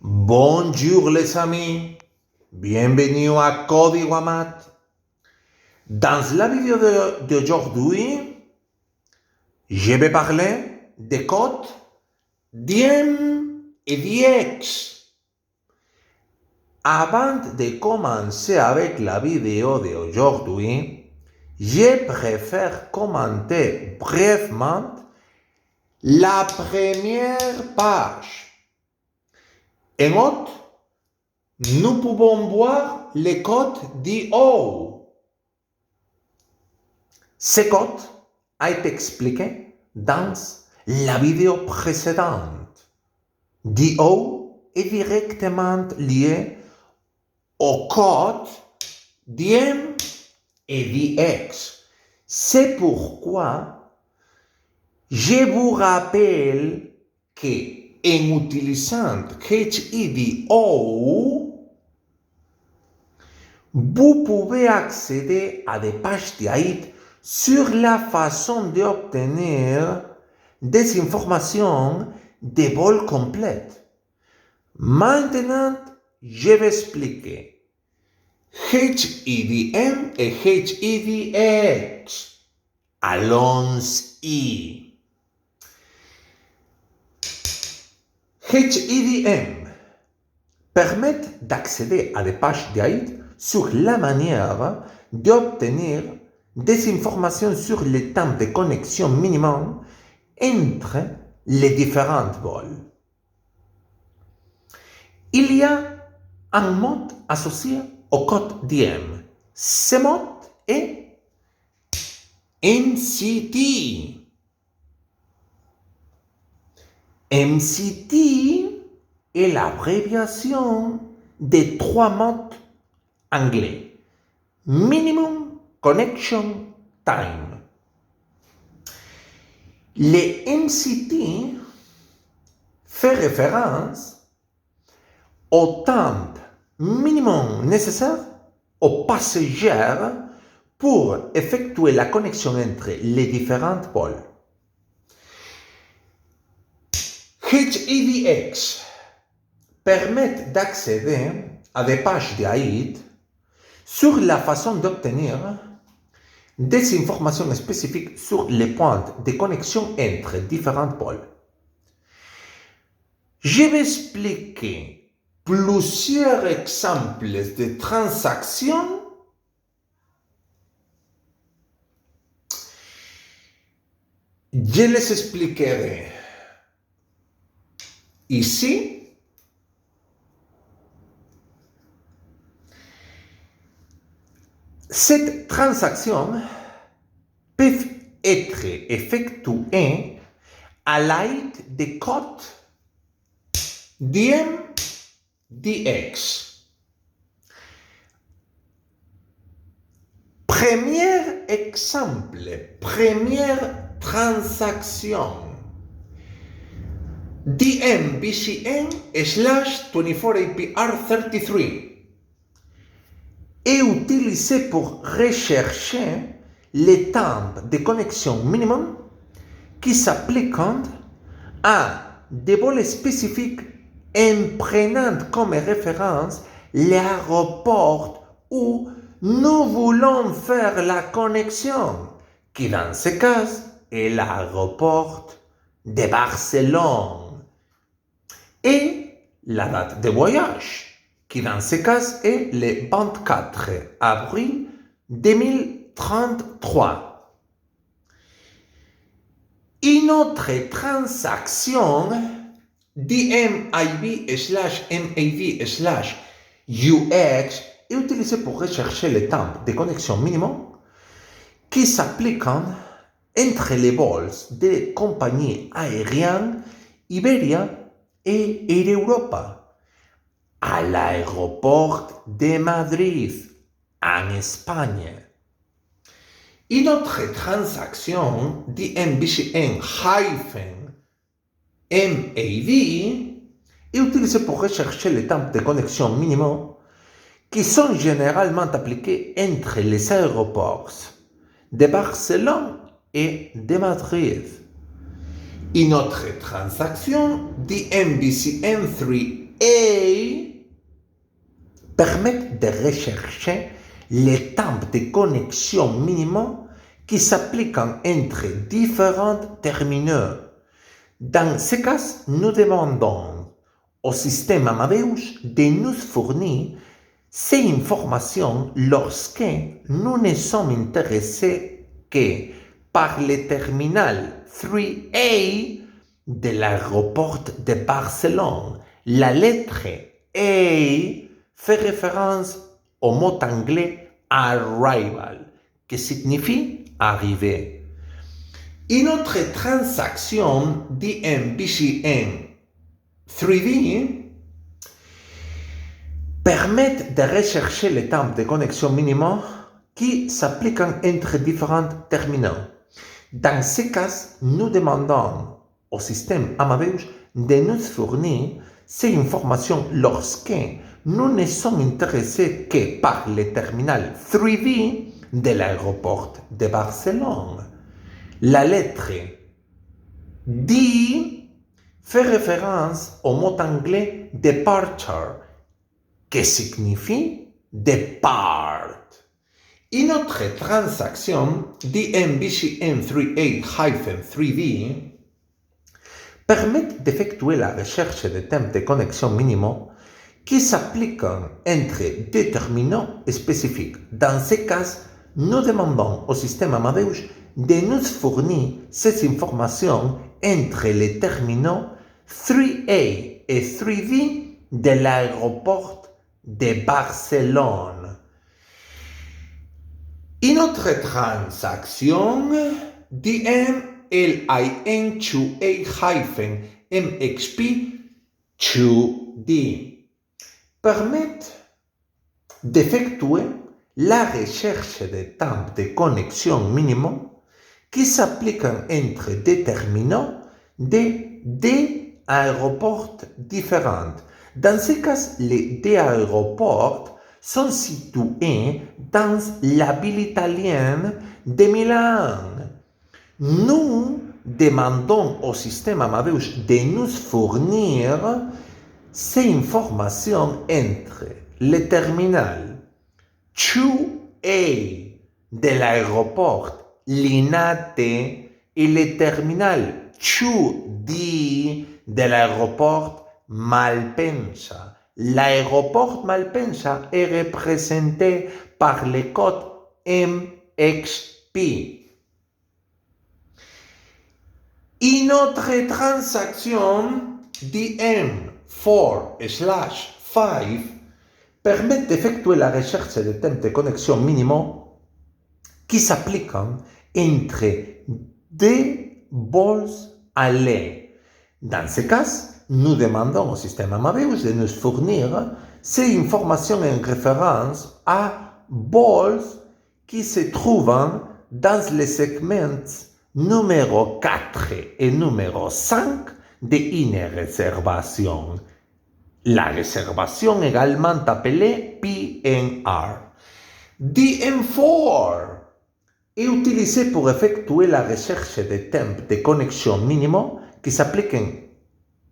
Bonjour les amis, bienvenue à Código Amat. Dans la vidéo d'aujourd'hui, je vais parler des codes diem et diex. Avant de commencer avec la vidéo d'aujourd'hui, je préfère commenter brièvement la première page. En haut, nous pouvons voir les codes DO. Ce code a été expliqué dans la vidéo précédente. DO est directement lié au code diem et diex. C'est pourquoi je vous rappelle que en utilisant HEDO, vous pouvez accéder à des pages d'AID sur la façon d'obtenir des informations de vol complètes. Maintenant, je vais expliquer HEDM et HEDX. Allons-y. HEDM permettent d'accéder à des pages d'AID sur la manière d'obtenir des informations sur les temps de connexion minimum entre les différents vols. Il y a un mode associé au code diem. Ce mode est MCT. MCT est l'abréviation des trois modes anglais. Minimum Connection Time. Le MCT fait référence au temps minimum nécessaire aux passagers pour effectuer la connexion entre les différents vols. HEDX permettent d'accéder à des pages d'AID sur la façon d'obtenir des informations spécifiques sur les points de connexion entre différents pôles. Je vais expliquer plusieurs exemples de transactions je les expliquerai ici. Cette transaction peut être effectuée à l'aide des codes diem dx. Premier exemple, première transaction. diem BCN /24APR33 est utilisé pour rechercher les temps de connexion minimum qui s'appliquent à des vols spécifiques en prenant comme référence l'aéroport où nous voulons faire la connexion, qui dans ce cas est l'aéroport de Barcelone, et la date de voyage, qui dans ce cas est le 24 avril 2033. Une autre transaction DMIB/MAV/UX est utilisée pour rechercher le temps de connexion minimum qui s'appliquent entre les vols des compagnies aériennes Iberia et Air Europa à l'aéroport de Madrid, en Espagne. Une autre transaction DMBCN-MAV est utilisée pour rechercher les temps de connexion minimum qui sont généralement appliqués entre les aéroports de Barcelone et de Madrid. Une autre transaction DMBCN-3 permettent de rechercher les temps de connexion minimum qui s'appliquent entre différents terminaux. Dans ce cas, nous demandons au système Amadeus de nous fournir ces informations lorsque nous ne sommes intéressés que par le terminal 3A de l'aéroport de Barcelone. La lettre A fait référence au mot anglais arrival, qui signifie arriver. Une autre transaction DMBCN 3D permet de rechercher le temps de connexion minimum qui s'appliquent entre différents terminaux. Dans ce cas, nous demandons au système Amadeus de nous fournir ces informations lorsque nous ne sommes intéressés que par le terminal 3D de l'aéroport de Barcelone. La lettre D fait référence au mot anglais departure, qui signifie départ. Une autre transaction DMBCN38-3D permet d'effectuer la recherche de temps de connexion minimum qui s'appliquent entre deux terminaux spécifiques. Dans ce cas, nous demandons au système Amadeus de nous fournir ces informations entre les terminaux 3A et 3D de l'aéroport de Barcelone. Une autre transaction DMLIN2A-MXP2D permet d'effectuer la recherche des temps de connexion minimum qui s'appliquent entre deux terminaux de deux aéroports différents. Dans ce cas, les deux aéroports sont situés dans la ville italienne de Milan. Nous demandons au système Amadeus de nous fournir ces informations entre le terminal 2A de l'aéroport Linate et le terminal 2D de l'aéroport Malpensa. L'aéroport Malpensa est représenté par le code MXP. Une autre transaction DM4/5 permet d'effectuer la recherche de temps de connexion minimum qui s'appliquent entre deux vols allés. Dans ce cas, nous demandons au système Amadeus de nous fournir ces informations en référence à vols qui se trouvent dans les segments numéro 4 et numéro 5 d'une réservation. La réservation également appelée PNR. DM4 est utilisé pour effectuer la recherche des temps de connexion minimum qui s'appliquent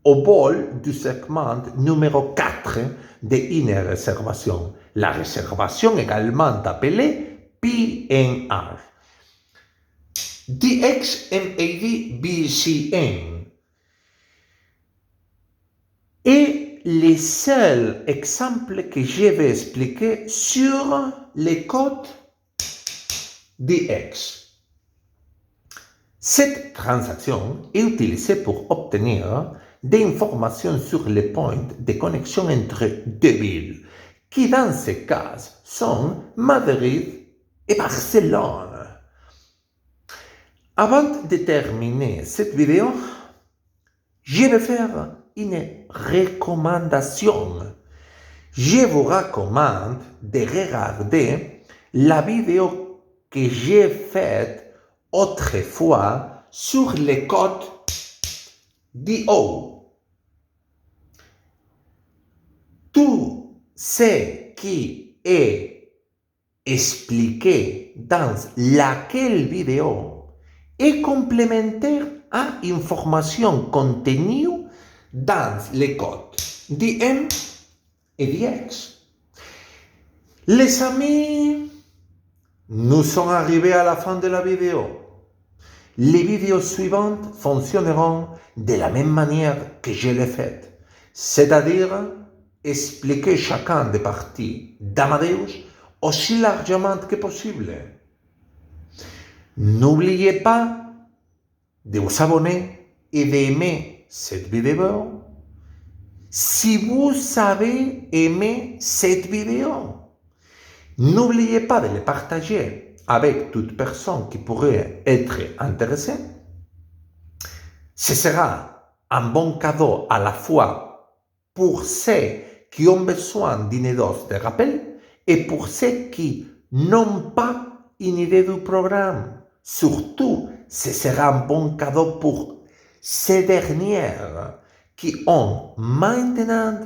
au vol du segment numéro 4 d'une réservation. La réservation également appelée PNR. DXMADBCN est le seul exemple que je vais expliquer sur les codes DX. Cette transaction est utilisée pour obtenir des informations sur les points de connexion entre deux villes, qui dans ce cas sont Madrid et Barcelone. Avant de terminer cette vidéo, je vais faire une recommandation. Je vous recommande de regarder la vidéo que j'ai faite autrefois sur les codes DO. Tout ce qui est expliqué dans laquelle vidéo est complémentaire à information contenue dans les codes. d'M et d'X. Les amis, nous sommes arrivés à la fin de la vidéo. Les vidéos suivantes fonctionneront de la même manière que je l'ai faite, c'est-à-dire expliquer chacun des parties d'Amadeus aussi largement que possible. N'oubliez pas de vous abonner et d'aimer cette vidéo. Si vous avez aimé cette vidéo, n'oubliez pas de le partager avec toute personne qui pourrait être intéressée. Ce sera un bon cadeau à la fois pour ceux qui ont besoin d'une dose de rappel et pour ceux qui n'ont pas une idée du programme. Surtout, ce sera un bon cadeau pour ces dernières qui ont maintenant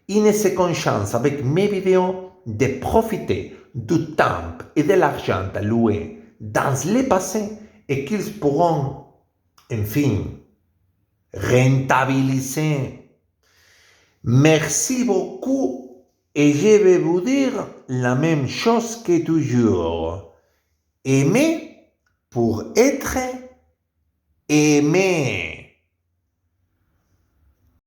une seconde chance avec mes vidéos de profiter du temps et de l'argent alloué dans le passé et qu'ils pourront, enfin, rentabiliser. Merci beaucoup et je vais vous dire la même chose que toujours. Aimer pour être aimé.